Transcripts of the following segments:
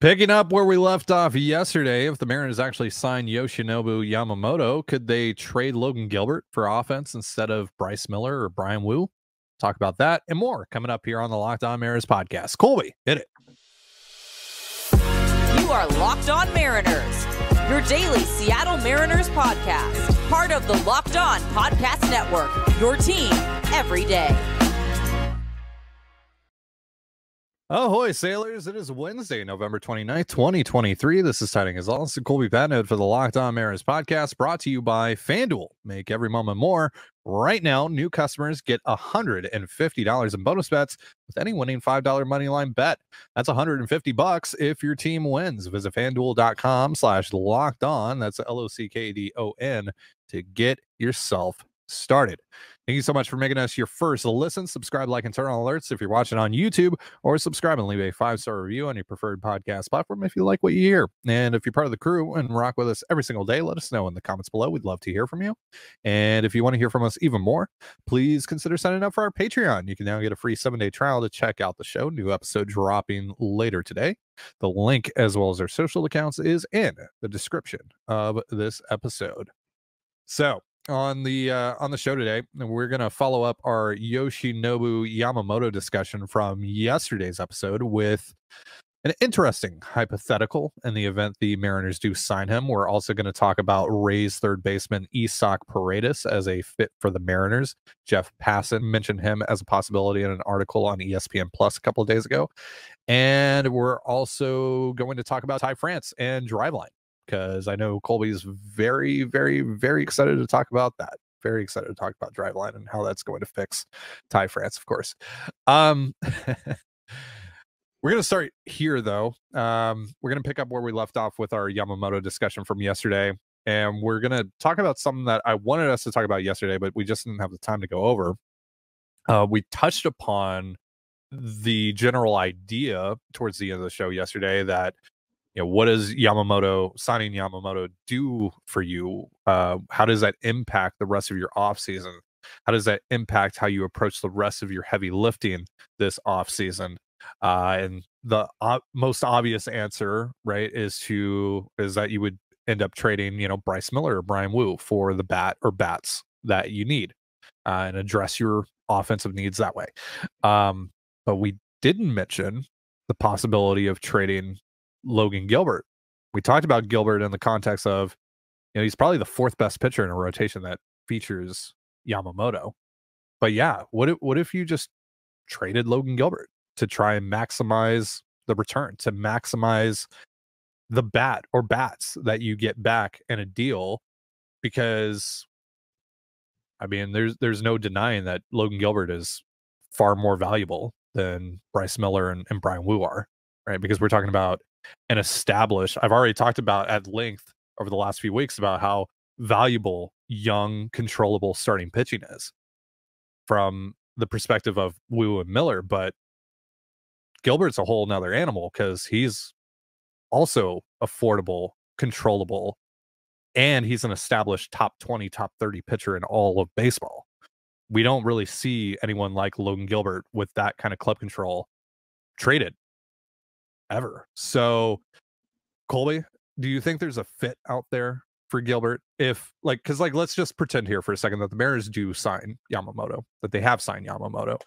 Picking up where we left off yesterday, if the Mariners actually signed Yoshinobu Yamamoto, could they trade Logan Gilbert for offense instead of Bryce Miller or Brian Wu? Talk about that and more coming up here on the Locked On Mariners podcast. Colby, hit it. You are Locked On Mariners, your daily Seattle Mariners podcast, part of the Locked On Podcast Network, your team every day. Ahoy, sailors. It is Wednesday, November 29th, 2023. This is Tiding as also Colby Patnode for the Locked On Mariners podcast, brought to you by FanDuel. Make every moment more. Right now, new customers get $150 in bonus bets with any winning $5 moneyline bet. That's $150 if your team wins. Visit FanDuel.com/lockedon. That's LOCKDON to get yourself started. Thank you so much for making us your first listen. Subscribe, like, and turn on alerts if you're watching on YouTube, or subscribe and leave a 5-star review on your preferred podcast platform if you like what you hear. And if you're part of the crew and rock with us every single day, let us know in the comments below. We'd love to hear from you. And if you want to hear from us even more, please consider signing up for our Patreon. You can now get a free 7-day trial to check out the show. New episode dropping later today. The link, as well as our social accounts, is in the description of this episode. So, on the show today, we're going to follow up our Yoshinobu Yamamoto discussion from yesterday's episode with an interesting hypothetical in the event the Mariners do sign him. We're also going to talk about Rays third baseman Isaac Paredes as a fit for the Mariners. Jeff Passan mentioned him as a possibility in an article on ESPN Plus a couple of days ago. And we're also going to talk about Ty France and Driveline, because I know Colby's very, very, very excited to talk about that. Very excited to talk about Driveline and how that's going to fix Ty France, of course. We're going to start here, though. We're going to pick up where we left off with our Yamamoto discussion from yesterday. And we're going to talk about something that I wanted us to talk about yesterday, but we just didn't have the time to go over. We touched upon the general idea towards the end of the show yesterday that, you know, what does signing Yamamoto do for you? How does that impact the rest of your offseason? How does that impact how you approach the rest of your heavy lifting this offseason? And the most obvious answer, right, is that you would end up trading, Bryce Miller or Brian Wu for the bat or bats that you need, and address your offensive needs that way. But we didn't mention the possibility of trading Logan Gilbert. We talked about Gilbert in the context of, he's probably the fourth best pitcher in a rotation that features Yamamoto. But yeah, what if you just traded Logan Gilbert to try and maximize the return, to maximize the bat or bats that you get back in a deal? Because I mean, there's no denying that Logan Gilbert is far more valuable than Bryce Miller and Brian Wu are, right? Because we're talking about an established, I've already talked about at length over the last few weeks about how valuable young, controllable starting pitching is from the perspective of Wu and Miller. But Gilbert's a whole nother animal because he's also affordable, controllable, and he's an established top 20, top 30 pitcher in all of baseball. We don't really see anyone like Logan Gilbert with that kind of club control traded ever. So, Colby, do you think there's a fit out there for Gilbert? Because let's just pretend here for a second that the Mariners do sign Yamamoto, that they have signed Yamamoto.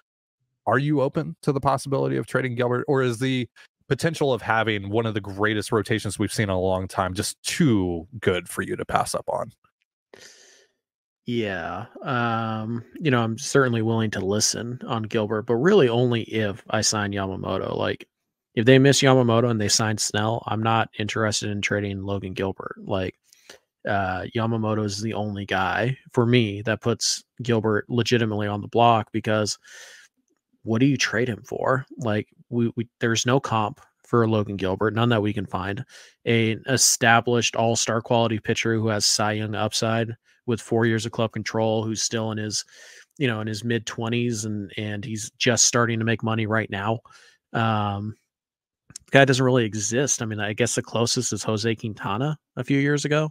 Are you open to the possibility of trading Gilbert, or is the potential of having one of the greatest rotations we've seen in a long time just too good for you to pass up on? Yeah. I'm certainly willing to listen on Gilbert, but really only if I sign Yamamoto. Like, if they miss Yamamoto and they sign Snell, I'm not interested in trading Logan Gilbert. Like, Yamamoto is the only guy for me that puts Gilbert legitimately on the block, because what do you trade him for? Like, there's no comp for Logan Gilbert, none that we can find. An established all-star quality pitcher who has Cy Young upside with 4 years of club control, who's still in his mid-20s and he's just starting to make money right now. Guy doesn't really exist. I mean, I guess the closest is Jose Quintana a few years ago.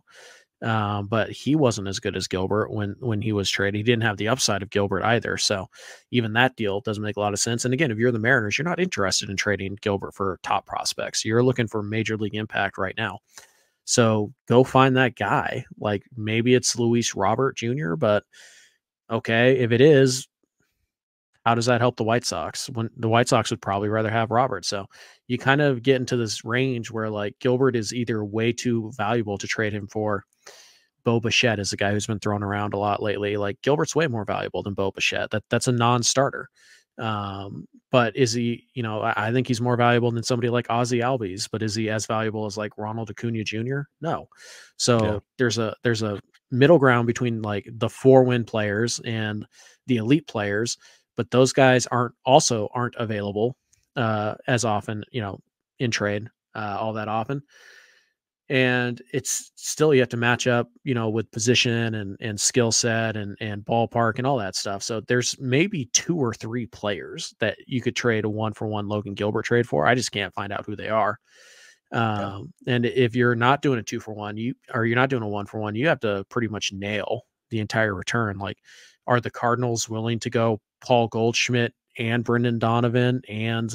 But he wasn't as good as Gilbert when he was traded. He didn't have the upside of Gilbert either. So even that deal doesn't make a lot of sense. And again, if you're the Mariners, you're not interested in trading Gilbert for top prospects. You're looking for major league impact right now. So go find that guy. Like maybe it's Luis Robert Jr., but okay, if it is, how does that help the White Sox when the White Sox would probably rather have Robert? So you kind of get into this range where like Gilbert is either way too valuable to trade him for. Bo Bichette is a guy who's been thrown around a lot lately. Like Gilbert's way more valuable than Bo Bichette. That's a non-starter. But is he, I think he's more valuable than somebody like Ozzie Albies, but is he as valuable as like Ronald Acuna Jr.? No. So there's a middle ground between like the 4-win players and the elite players, but those guys aren't available as often, in trade all that often. And it's still, you have to match up, with position and skill set and ballpark and all that stuff. So there's maybe 2 or 3 players that you could trade a 1-for-1 Logan Gilbert trade for. I just can't find out who they are. And if you're not doing a 2-for-1, you're not doing a 1-for-1, you have to pretty much nail the entire return. Like, are the Cardinals willing to go Paul Goldschmidt and Brendan Donovan and,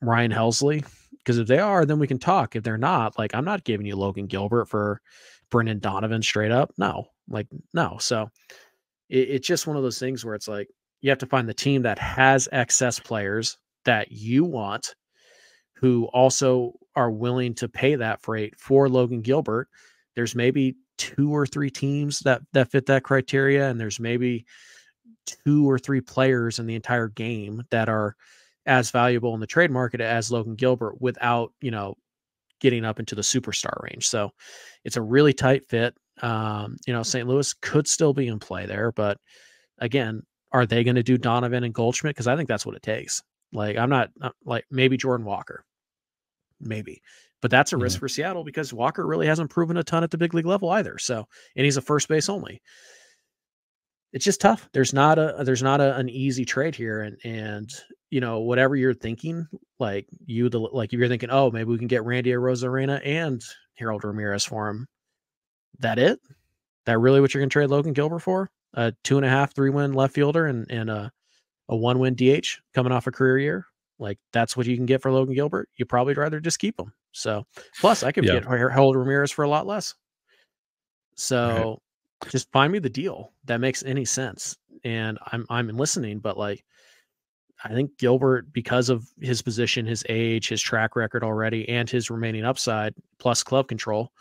Ryan Helsley? Because if they are, then we can talk. If they're not, like, I'm not giving you Logan Gilbert for Brendan Donovan straight up. No. So it's just one of those things where it's like, you have to find the team that has excess players that you want, who also are willing to pay that freight for Logan Gilbert. There's maybe 2 or 3 teams that fit that criteria. And there's maybe 2 or 3 players in the entire game that are as valuable in the trade market as Logan Gilbert without, getting up into the superstar range. So it's a really tight fit. St. Louis could still be in play there, but again, are they going to do Donovan and Goldschmidt? Because I think that's what it takes. Like, I'm not like maybe Jordan Walker, maybe, but that's a risk for Seattle because Walker really hasn't proven a ton at the big league level either. So, and he's a first base only. It's just tough. There's not an easy trade here. And whatever you're thinking, like if you're thinking, oh, maybe we can get Randy Arozarena and Harold Ramirez for him. That really what you're going to trade Logan Gilbert for? A 2.5, 3-win left fielder and a 1-win DH coming off a career year. Like, that's what you can get for Logan Gilbert. You probably rather just keep him. So plus I could get Harold Ramirez for a lot less. So just find me the deal that makes any sense. And I'm listening, but like, I think Gilbert, because of his position, his age, his track record already, and his remaining upside plus club control,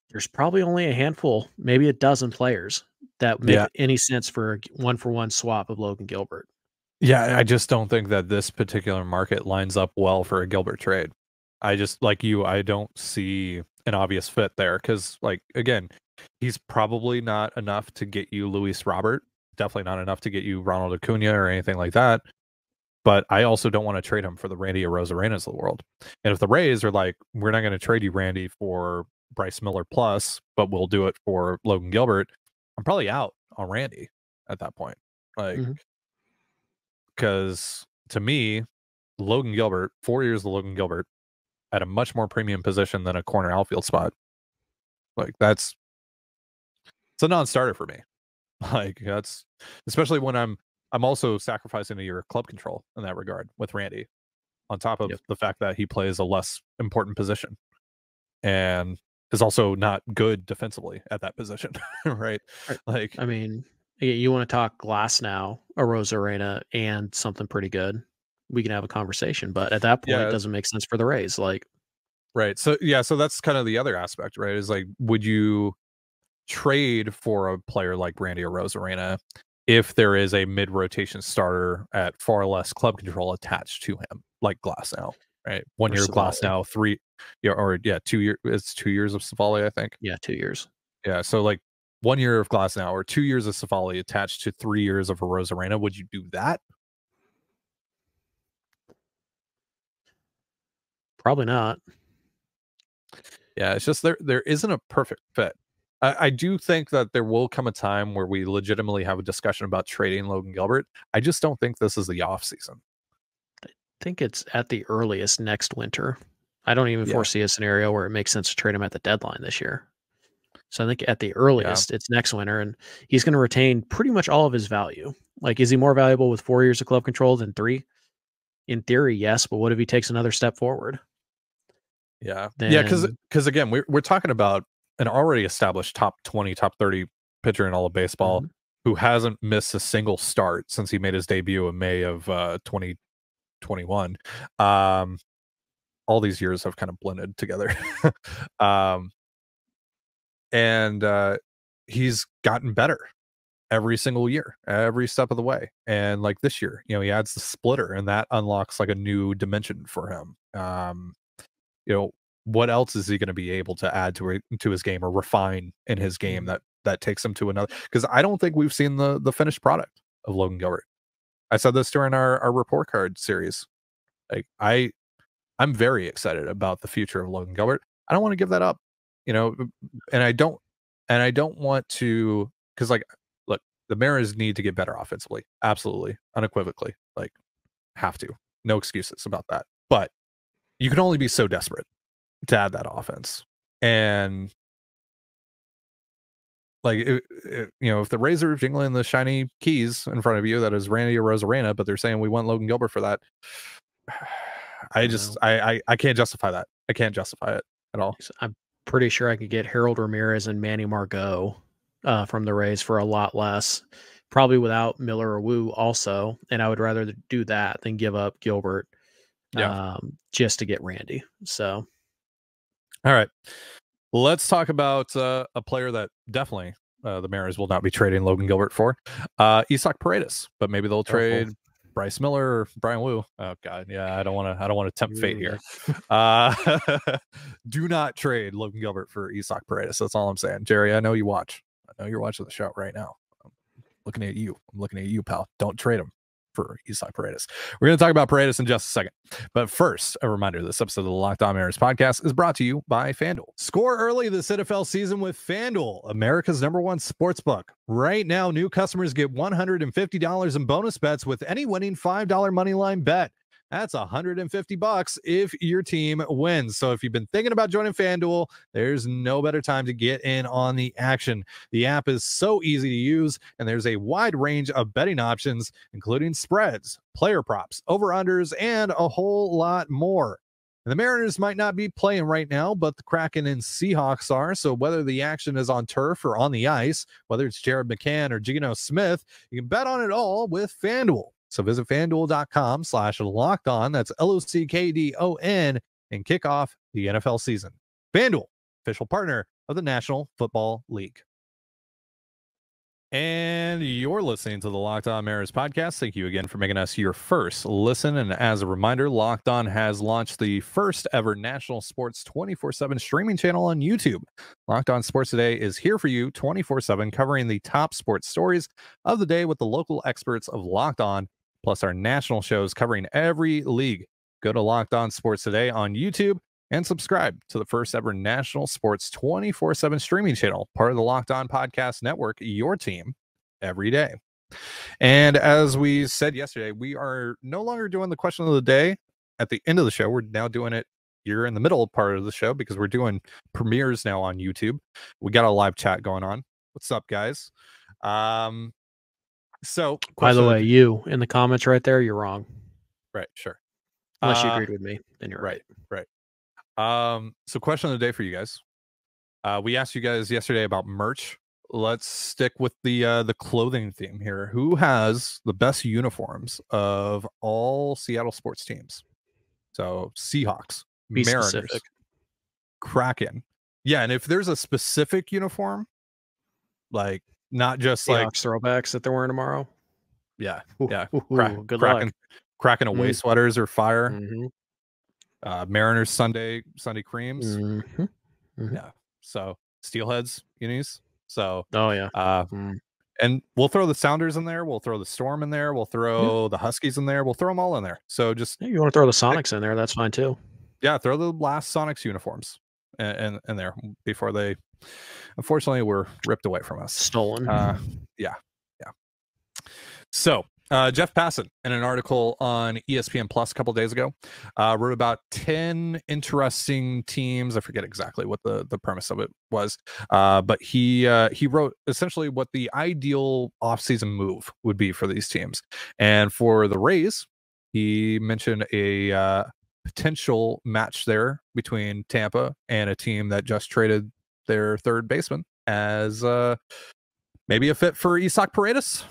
there's probably only a handful, maybe a dozen players that make any sense for a 1-for-1 swap of Logan Gilbert. Yeah, I just don't think that this particular market lines up well for a Gilbert trade. I just, like you, I don't see an obvious fit there because, like, again, he's probably not enough to get you Luis Robert. Definitely not enough to get you Ronald Acuna or anything like that. But I also don't want to trade him for the Randy Arozarenas of the world. And if the Rays are like, we're not going to trade you Randy for Bryce Miller plus, but we'll do it for Logan Gilbert, I'm probably out on Randy at that point. Like, because to me, Logan Gilbert, 4 years of Logan Gilbert at a much more premium position than a corner outfield spot. Like, it's a non-starter for me. Like, that's especially when I'm also sacrificing a year of club control in that regard with Randy, on top of the fact that he plays a less important position and is also not good defensively at that position. Right? Like, I mean, you want to talk Glass now, Arozarena, and something pretty good, we can have a conversation. But at that point, it doesn't make sense for the Rays. Like, right. So that's kind of the other aspect, right? Is like, would you trade for a player like Randy Arozarena if there is a mid-rotation starter at far less club control attached to him, like Glasnow, right? 1 year of Glasnow, 2 years. It's 2 years of Savali, I think. Yeah, 2 years. Yeah, so like 1 year of Glasnow or 2 years of Savali attached to 3 years of Arozarena. Would you do that? Probably not. Yeah, it's just there isn't a perfect fit. I do think that there will come a time where we legitimately have a discussion about trading Logan Gilbert. I just don't think this is the offseason. I think it's at the earliest next winter. I don't even foresee a scenario where it makes sense to trade him at the deadline this year. So I think at the earliest, it's next winter, and he's going to retain pretty much all of his value. Like, is he more valuable with 4 years of club control than 3? In theory, yes, but what if he takes another step forward? Yeah, because again, we're talking about an already established top 20, top 30 pitcher in all of baseball who hasn't missed a single start since he made his debut in May of 2021. All these years have kind of blended together. And he's gotten better every single year, every step of the way. And like this year, he adds the splitter, and that unlocks like a new dimension for him. What else is he going to be able to add to his game or refine in his game that takes him to another? Because I don't think we've seen the finished product of Logan Gilbert. I said this during our report card series. Like I'm very excited about the future of Logan Gilbert. I don't want to give that up, and I don't want to, because like, look, the Mariners need to get better offensively, absolutely, unequivocally, like have to, no excuses about that. But you can only be so desperate to add that offense, and like if the Rays are jingling the shiny keys in front of you, that is Randy Arozarena, but they're saying we want Logan Gilbert for that. I can't justify that. I can't justify it at all. I'm pretty sure I could get Harold Ramirez and Manny Margot from the Rays for a lot less, probably without Miller or Wu also, and I would rather do that than give up Gilbert just to get Randy. So all right, let's talk about a player that definitely the Mariners will not be trading Logan Gilbert for, Isaac Paredes, but maybe they'll trade Bryce Miller or Brian Wu. Oh God, yeah, I don't want to tempt fate here. Do not trade Logan Gilbert for Isaac Paredes. That's all I'm saying. Jerry, I know you watch. I know you're watching the show right now. I'm looking at you, pal. Don't trade him for Isaac Paredes. We're going to talk about Paredes in just a second. But first, a reminder, this episode of the Locked On Mariners podcast is brought to you by FanDuel. Score early this NFL season with FanDuel, America's #1 sportsbook. Right now, new customers get $150 in bonus bets with any winning $5 moneyline bet. That's $150 if your team wins. So if you've been thinking about joining FanDuel, there's no better time to get in on the action. The app is so easy to use, and there's a wide range of betting options, including spreads, player props, over-unders, and a whole lot more. And the Mariners might not be playing right now, but the Kraken and Seahawks are. So whether the action is on turf or on the ice, whether it's Jared McCann or Geno Smith, you can bet on it all with FanDuel. So visit FanDuel.com/lockedon. That's LOCKDON, and kick off the NFL season. FanDuel, official partner of the National Football League. And you're listening to the Locked On Mariners podcast. Thank you again for making us your first listen. And as a reminder, Locked On has launched the first ever national sports 24/7 streaming channel on YouTube. Locked On Sports Today is here for you 24/7, covering the top sports stories of the day with the local experts of Locked On, plus our national shows covering every league. Go to Locked On Sports Today on YouTube and subscribe to the first ever national sports 24/7 streaming channel, part of the Locked On Podcast Network, your team every day. And as we said yesterday, we are no longer doing the question of the day at the end of the show. We're now doing it here in the middle part of the show because we're doing premieres now on YouTube. We got a live chat going on. What's up, guys? So by the way, you in the comments right there, you're wrong. Right, sure. Unless you agreed with me, then you're right. So question of the day for you guys. We asked you guys yesterday about merch. Let's stick with the clothing theme here. Who has the best uniforms of all Seattle sports teams? So Seahawks, Mariners, specific. Kraken. Yeah, and if there's a specific uniform, like not just Seahawks like throwbacks that they're wearing tomorrow. Yeah. Good luck. Kraken away sweaters are fire. Mariners Sunday creams. Yeah. So steelheads unis. So and we'll throw the Sounders in there, we'll throw the Storm in there, we'll throw the Huskies in there, we'll throw them all in there. So just you want to throw the Sonics in there, that's fine too. Yeah, throw the last Sonics uniforms in there before they unfortunately were ripped away from us. Stolen. Yeah. So Jeff Passan, in an article on ESPN Plus a couple days ago, wrote about 10 interesting teams. I forget exactly what the premise of it was, but he wrote essentially what the ideal offseason move would be for these teams. And for the Rays, he mentioned a potential match there between Tampa and a team that just traded their third baseman as maybe a fit for Isaac Paredes.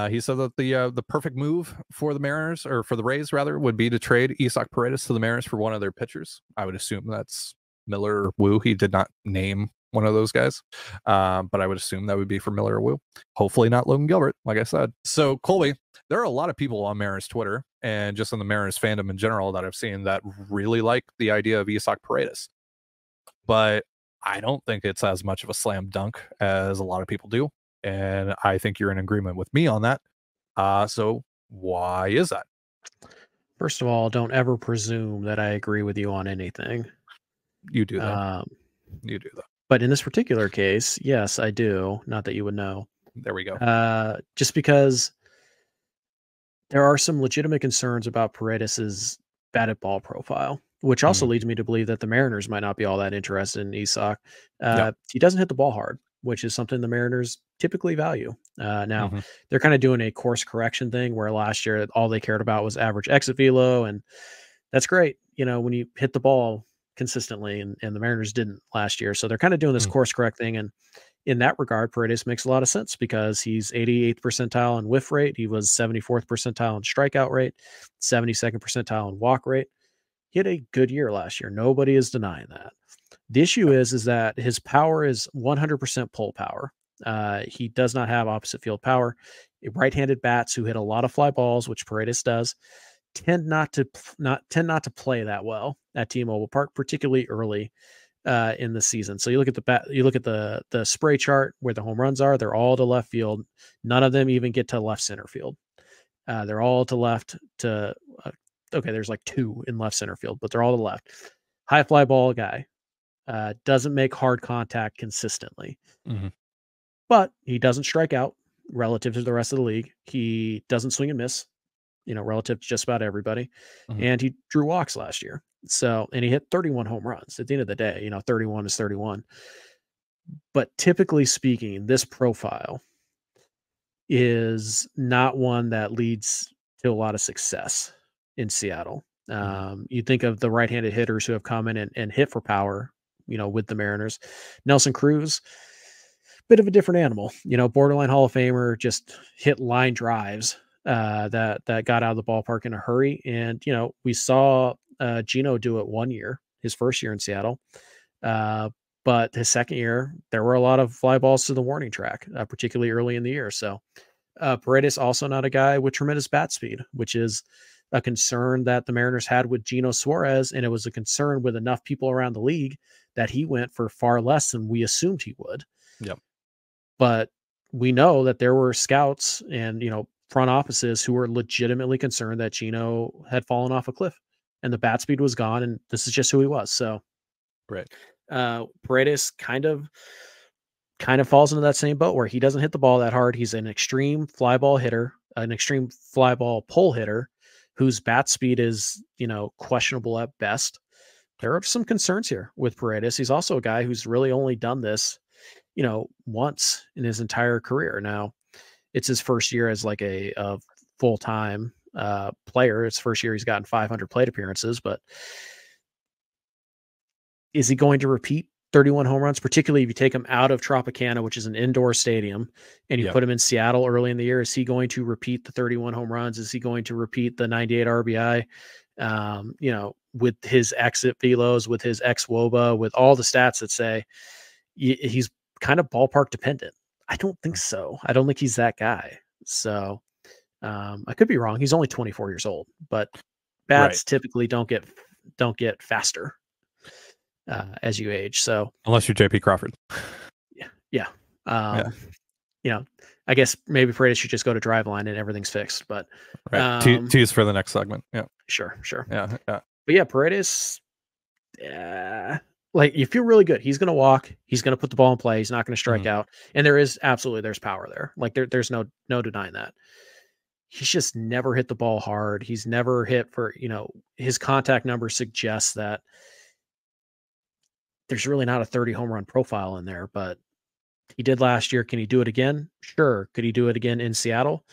He said that the perfect move for the Mariners, or for the Rays rather, would be to trade Isaac Paredes to the Mariners for one of their pitchers. I would assume that's Miller or Wu. He did not name one of those guys, but I would assume that would be for Miller or Wu. Hopefully not Logan Gilbert, like I said. So Colby, there are a lot of people on Mariners Twitter and just on the Mariners fandom in general that I've seen that really like the idea of Isaac Paredes, but I don't think it's as much of a slam dunk as a lot of people do. And I think you're in agreement with me on that. So why is that? First of all, don't ever presume that I agree with you on anything. You do though. You do though. But in this particular case, yes, I do. Not that you would know. There we go. Just because there are some legitimate concerns about Paredes' batted ball profile, which also leads me to believe that the Mariners might not be all that interested in Isaac. He doesn't hit the ball hard, which is something the Mariners typically value. Now, they're kind of doing a course correction thing where last year all they cared about was average exit velo, and that's great, when you hit the ball consistently, and the Mariners didn't last year. So they're kind of doing this course correct thing, and in that regard, Paredes makes a lot of sense because he's 88th percentile in whiff rate. He was 74th percentile in strikeout rate, 72nd percentile in walk rate. He had a good year last year. Nobody is denying that. The issue is that his power is 100% pull power. He does not have opposite field power. Right-handed bats who hit a lot of fly balls, which Paredes does, tend not to play that well at T-Mobile Park, particularly early in the season. So you look at the spray chart where the home runs are; they're all to left field. None of them even get to left center field. They're all to left to. Okay, there's like 2 in left center field, but they're all to left. High fly ball guy. Doesn't make hard contact consistently, but he doesn't strike out relative to the rest of the league. He doesn't swing and miss, relative to just about everybody. And he drew walks last year. So, and he hit 31 home runs. At the end of the day, 31 is 31. But typically speaking, this profile is not one that leads to a lot of success in Seattle. You think of the right-handed hitters who have come in and hit for power, with the Mariners. Nelson Cruz, bit of a different animal, borderline Hall of Famer, just hit line drives that got out of the ballpark in a hurry. And, we saw Gino do it one year, his first year in Seattle. But his second year, there were a lot of fly balls to the warning track, particularly early in the year. So Paredes also not a guy with tremendous bat speed, which is a concern that the Mariners had with Gino Suarez. And it was a concern with enough people around the league that he went for far less than we assumed he would. Yep. But we know that there were scouts and, front offices who were legitimately concerned that Gino had fallen off a cliff and the bat speed was gone. And this is just who he was. So, right. Paredes kind of falls into that same boat where he doesn't hit the ball that hard. He's an extreme fly ball hitter, an extreme fly ball pull hitter whose bat speed is, questionable at best. There are some concerns here with Paredes. He's also a guy who's really only done this, once in his entire career. Now, it's his first year as like a full-time player. It's first year he's gotten 500 plate appearances, but is he going to repeat 31 home runs, particularly if you take him out of Tropicana, which is an indoor stadium, and you put him in Seattle early in the year? Is he going to repeat the 31 home runs? Is he going to repeat the 98 RBI? With his exit velos, with his ex-WOBA, with all the stats that say he's kind of ballpark dependent. I don't think so. I don't think he's that guy. So I could be wrong. He's only 24 years old, but bats typically don't get faster as you age. So unless you're JP Crawford. Yeah. I guess maybe Paredes should just go to Driveline and everything's fixed, but tease for the next segment. Yeah, sure. Yeah. But yeah, Paredes, like, you feel really good. He's going to walk. He's going to put the ball in play. He's not going to strike out. And there's power there. Like there's no denying that. he's just never hit the ball hard. He's never hit for, his contact number suggests that there's really not a 30 home run profile in there, but he did last year. Can he do it again? Sure. Could he do it again in Seattle?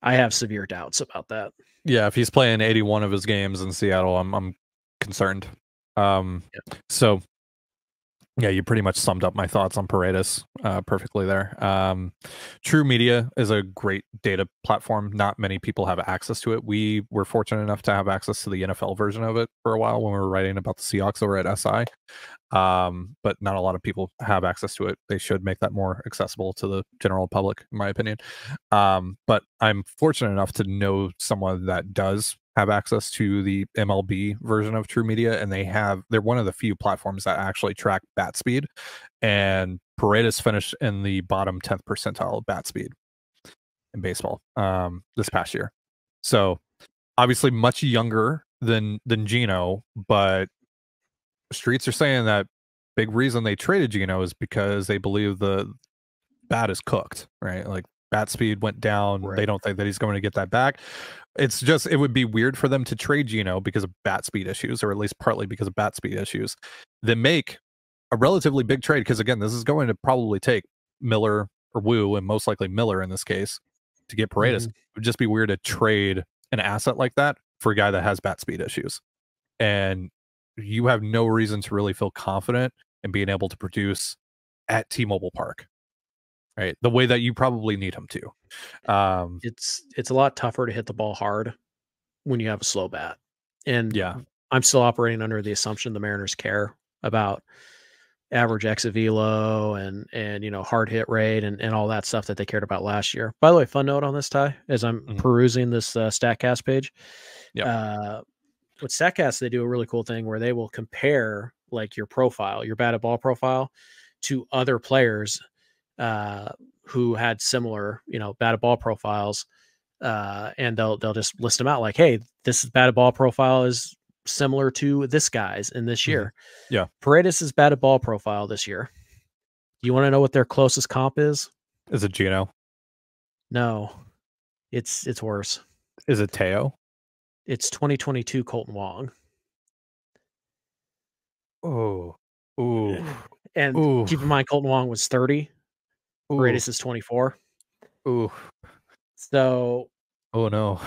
I have severe doubts about that. Yeah, if he's playing 81 of his games in Seattle, I'm concerned. So yeah, you pretty much summed up my thoughts on Paredes perfectly there. True Media is a great data platform. Not many people have access to it. We were fortunate enough to have access to the NFL version of it for a while when we were writing about the Seahawks over at SI. But not a lot of people have access to it. They should make that more accessible to the general public, in my opinion. But I'm fortunate enough to know someone that does have access to the MLB version of True Media, and they're one of the few platforms that actually track bat speed, and Paredes finished in the bottom 10th percentile of bat speed in baseball this past year. So obviously much younger than Gino, but streets are saying that big reason they traded Gino is because they believe the bat is cooked, right? Like bat speed went down. Right. They don't think that he's going to get that back. It's just, it would be weird for them to trade Gino because of bat speed issues, or at least partly because of bat speed issues, then make a relatively big trade. Because again, this is going to probably take Miller or Wu, and most likely Miller in this case, to get Paredes. It would just be weird to trade an asset like that for a guy that has bat speed issues. And you have no reason to really feel confident in being able to produce at T-Mobile Park, right? The way that you probably need him to. It's a lot tougher to hit the ball hard when you have a slow bat. And yeah, I'm still operating under the assumption the Mariners care about average exit velo and hard hit rate and all that stuff that they cared about last year. By the way, fun note on this, Ty, as I'm perusing this StatCast page. Yeah. With StatCast, they do a really cool thing where they will compare like your profile, your batted ball profile, to other players who had similar, batted ball profiles, and they'll just list them out like, hey, this batted ball profile is similar to this guy's in this year. Yeah, Paredes' batted ball profile this year. You want to know what their closest comp is? Is it Gino? No, it's worse. Is it Teo? It's 2022 Colton Wong. Oh, and keep in mind, Colton Wong was 30. Paredes is 24. So, oh no.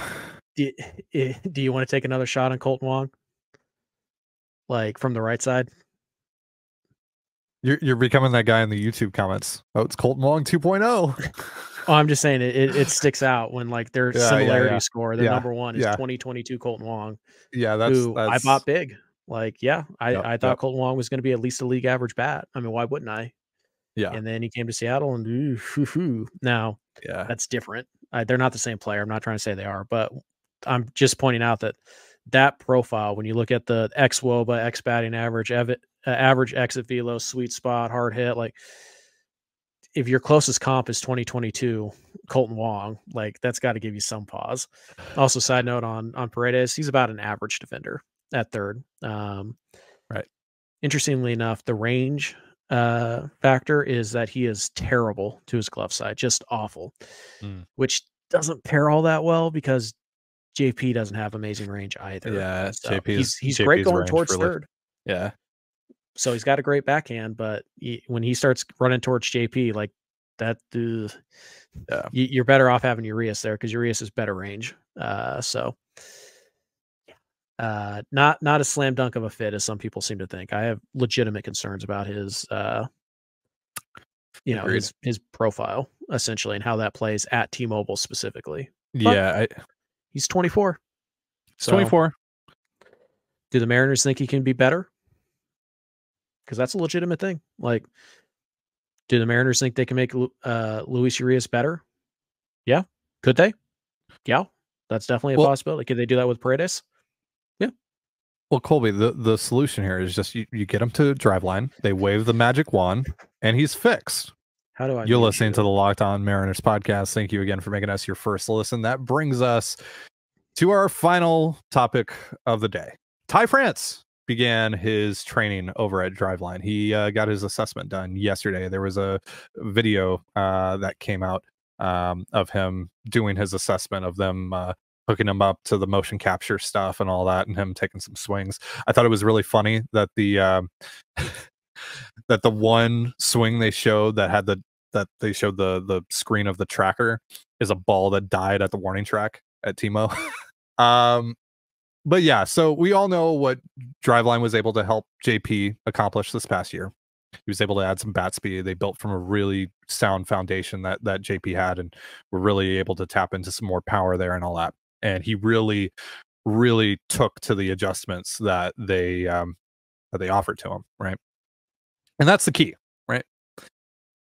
Do you want to take another shot on Colton Wong? Like from the right side? You're becoming that guy in the YouTube comments. Oh, it's Colton Wong 2.0. Oh, I'm just saying it sticks out when like their similarity score. Their number one is 2022 Colton Wong. Yeah, that's I bought big. Like, I thought Colton Wong was going to be at least a league average bat. I mean, why wouldn't I? Yeah. And then he came to Seattle and now that's different. They're not the same player. I'm not trying to say they are, but I'm just pointing out that profile, when you look at the xWOBA, x batting average, average exit velo, sweet spot, hard hit, like if your closest comp is 2022 Colton Wong, like that's got to give you some pause. Also, side note on Paredes, he's about an average defender at third. Right. Interestingly enough, the range factor is that he is terrible to his glove side, just awful, which doesn't pair all that well because JP doesn't have amazing range either. Yeah, so he's great going towards third. Yeah. So he's got a great backhand, but when he starts running towards JP, like that, you're better off having Urias there because Urias is better range. Not a slam dunk of a fit as some people seem to think. I have legitimate concerns about his, his profile essentially and how that plays at T-Mobile specifically. But he's 24. He's 24. Do the Mariners think he can be better? Because that's a legitimate thing. Like, do the Mariners think they can make Luis Urias better? Yeah. Could they? Yeah. That's definitely a possibility. Could they do that with Paredes? Yeah. Well, Colby, the solution here is just you get him to Driveline, they wave the magic wand, and he's fixed. How do I? You're listening to the Locked On Mariners podcast. Thank you again for making us your first listen. That brings us to our final topic of the day. Ty France began his training over at Driveline. He got his assessment done yesterday. There was a video that came out of him doing his assessment of them, hooking him up to the motion capture stuff and all that, and him taking some swings. I thought it was really funny that the that the one swing they showed that they showed the screen of the tracker is a ball that died at the warning track at Timo. But yeah, so we all know what Driveline was able to help JP accomplish this past year. He was able to add some bat speed. They built from a really sound foundation that JP had, and were really able to tap into some more power there and all that. And he really, really took to the adjustments that they offered to him, right? And that's the key, right?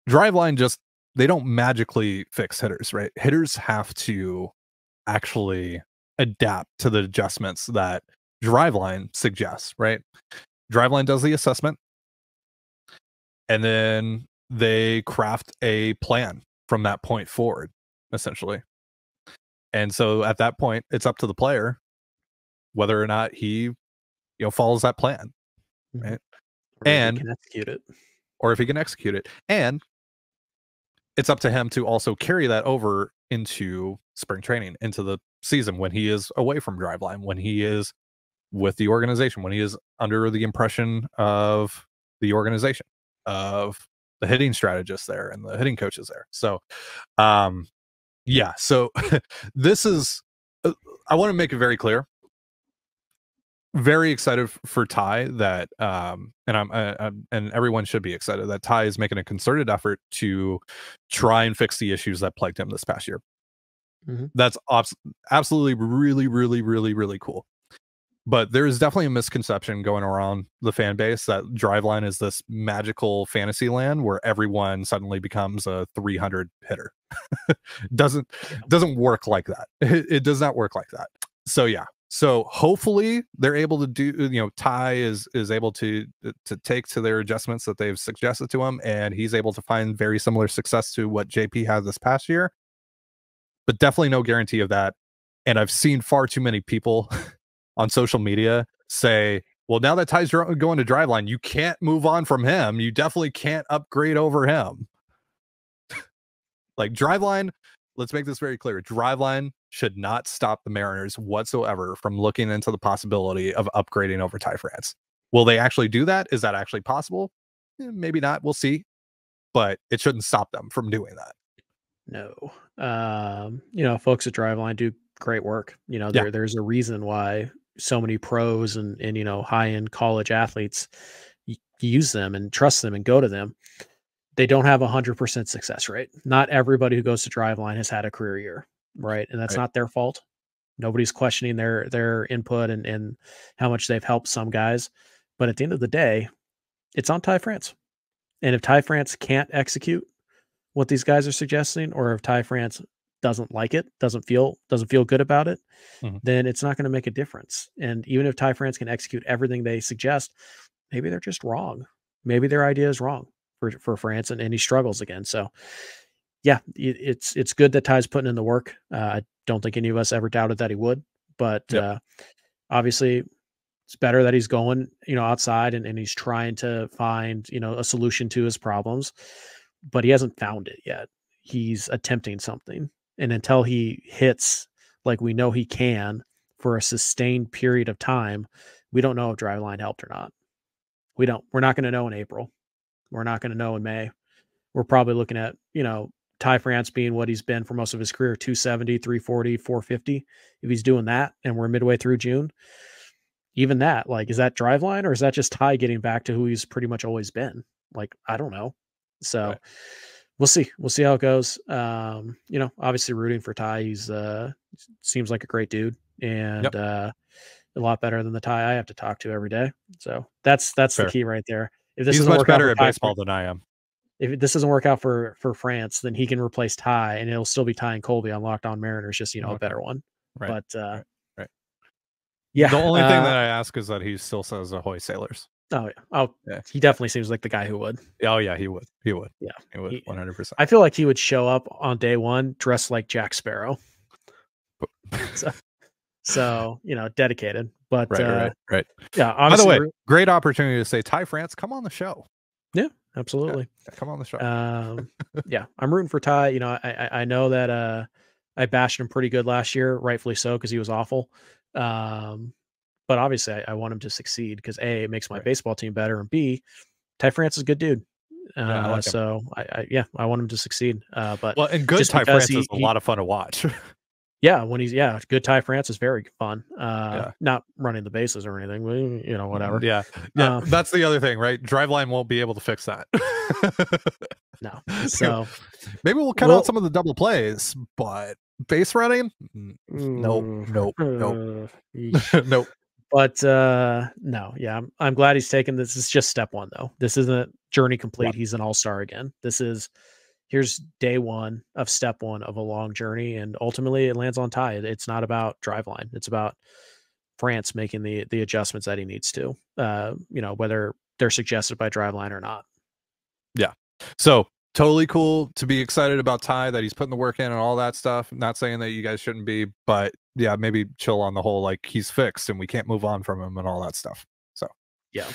Driveline they don't magically fix hitters, right? Hitters have to actually adapt to the adjustments that Driveline suggests, right? Driveline does the assessment, and then they craft a plan from that point forward, essentially. And so at that point, it's up to the player whether or not he, follows that plan, right? Or and he can execute it, or if he can execute it, and it's up to him to also carry that over into spring training, into the season, when he is away from Driveline, when he is with the organization, when he is under the impression of the organization, of the hitting strategists there and the hitting coaches there. So, yeah. So this is, I want to make it very clear. Very excited for Ty that, and everyone should be excited that Ty is making a concerted effort to try and fix the issues that plagued him this past year. Mm-hmm. That's absolutely really, really, really, really cool. But there is definitely a misconception going around the fan base that Driveline is this magical fantasy land where everyone suddenly becomes a 300 hitter. Doesn't work like that. It does not work like that. So yeah. So hopefully they're able to do, Ty is able to take to their adjustments that they've suggested to him, and he's able to find very similar success to what JP had this past year. But definitely no guarantee of that. And I've seen far too many people on social media say, well, now that Ty's going to Driveline, you can't move on from him. You definitely can't upgrade over him. Like Driveline, let's make this very clear. Driveline should not stop the Mariners whatsoever from looking into the possibility of upgrading over Ty France. Will they actually do that? Is that actually possible? Maybe not. We'll see. But it shouldn't stop them from doing that. No. Folks at Driveline do great work. There's a reason why so many pros and high-end college athletes use them and trust them and go to them. They don't have 100% success rate. Not everybody who goes to Driveline has had a career year, right? And that's not their fault. Nobody's questioning their input and how much they've helped some guys. But at the end of the day, it's on Ty France. And if Ty France can't execute what these guys are suggesting, or if Ty France doesn't like it, doesn't feel good about it, then it's not going to make a difference. And even if Ty France can execute everything they suggest, maybe they're just wrong. Maybe their idea is wrong for France, and he struggles again. So yeah, it's good that Ty's putting in the work. I don't think any of us ever doubted that he would, but obviously it's better that he's going, outside and he's trying to find, a solution to his problems, but he hasn't found it yet. He's attempting something. And until he hits like we know he can for a sustained period of time, we don't know if Driveline helped or not. We're not going to know in April. We're not going to know in May. We're probably looking at, Ty France being what he's been for most of his career, 270, 340, 450. If he's doing that and we're midway through June, even that, is that Driveline, or is that just Ty getting back to who he's pretty much always been? I don't know. So right. We'll see. We'll see how it goes. Obviously rooting for Ty. He's seems like a great dude, and a lot better than the Ty I have to talk to every day. So that's Fair. The key right there. If this He's much better at baseball than I am. If this doesn't work out for France, then he can replace Ty, and it'll still be Ty and Colby on Locked On Mariners, just a better one. Right. But right. Yeah. The only thing that I ask is that he still says "Ahoy, Sailors." Oh yeah. Oh yeah. He definitely seems like the guy who would. Oh yeah, he would. He would. Yeah, he would. 100%. I feel like he would show up on day one dressed like Jack Sparrow. So dedicated. But right. Yeah. By the way, great opportunity to say, Ty France, come on the show. Yeah. absolutely. Yeah, come on the show. Yeah, I'm rooting for Ty. You know, I know that I bashed him pretty good last year, rightfully so, because he was awful. But obviously, I want him to succeed because A, it makes my baseball team better, and B, Ty France is a good dude. Yeah, I like him. So I want him to succeed. But Well, and good just Ty because France is a lot of fun to watch. yeah, when he's good Ty France is very fun. Not running the bases or anything, but, you know, whatever. Yeah. That's the other thing, right? Driveline won't be able to fix that. No. So maybe we'll cut out some of the double plays, but base running, nope. Nope. But no, yeah, I'm glad he's taken this. Is just step one, though. This isn't journey complete. He's an all-star again. Here's day one of step one of a long journey, and ultimately it lands on Ty. It's not about Driveline. It's about France making the adjustments that he needs to, you know, whether they're suggested by Driveline or not. Yeah. So totally cool to be excited about Ty, that he's putting the work in and all that stuff. Not saying that you guys shouldn't be, but yeah, maybe chill on the whole, like, he's fixed and we can't move on from him and all that stuff. So yeah.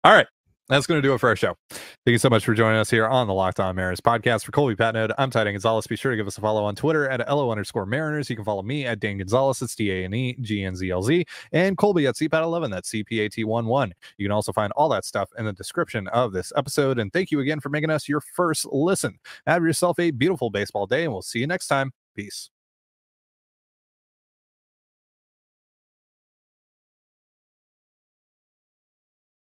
All right. That's going to do it for our show. Thank you so much for joining us here on the Locked On Mariners podcast. For Colby Patnode, I'm Trident Gonzalez. Be sure to give us a follow on Twitter at LO_Mariners. You can follow me at Dan Gonzalez. It's DANEGNZLZ. And Colby at CPAT11. That's CPAT11. You can also find all that stuff in the description of this episode. And thank you again for making us your first listen. Have yourself a beautiful baseball day, and we'll see you next time. Peace.